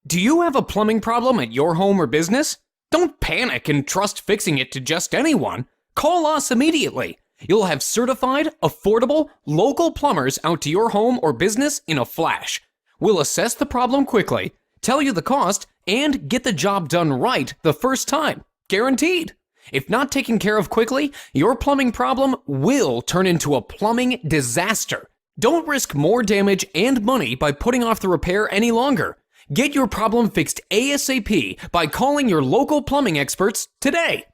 Do you have a plumbing problem at your home or business? Don't panic and trust fixing it to just anyone. Call us immediately. You'll have certified, affordable, local plumbers out to your home or business in a flash. We'll assess the problem quickly, tell you the cost, and get the job done right the first time. Guaranteed. If not taken care of quickly, your plumbing problem will turn into a plumbing disaster. Don't risk more damage and money by putting off the repair any longer. Get your problem fixed ASAP by calling your local plumbing experts today.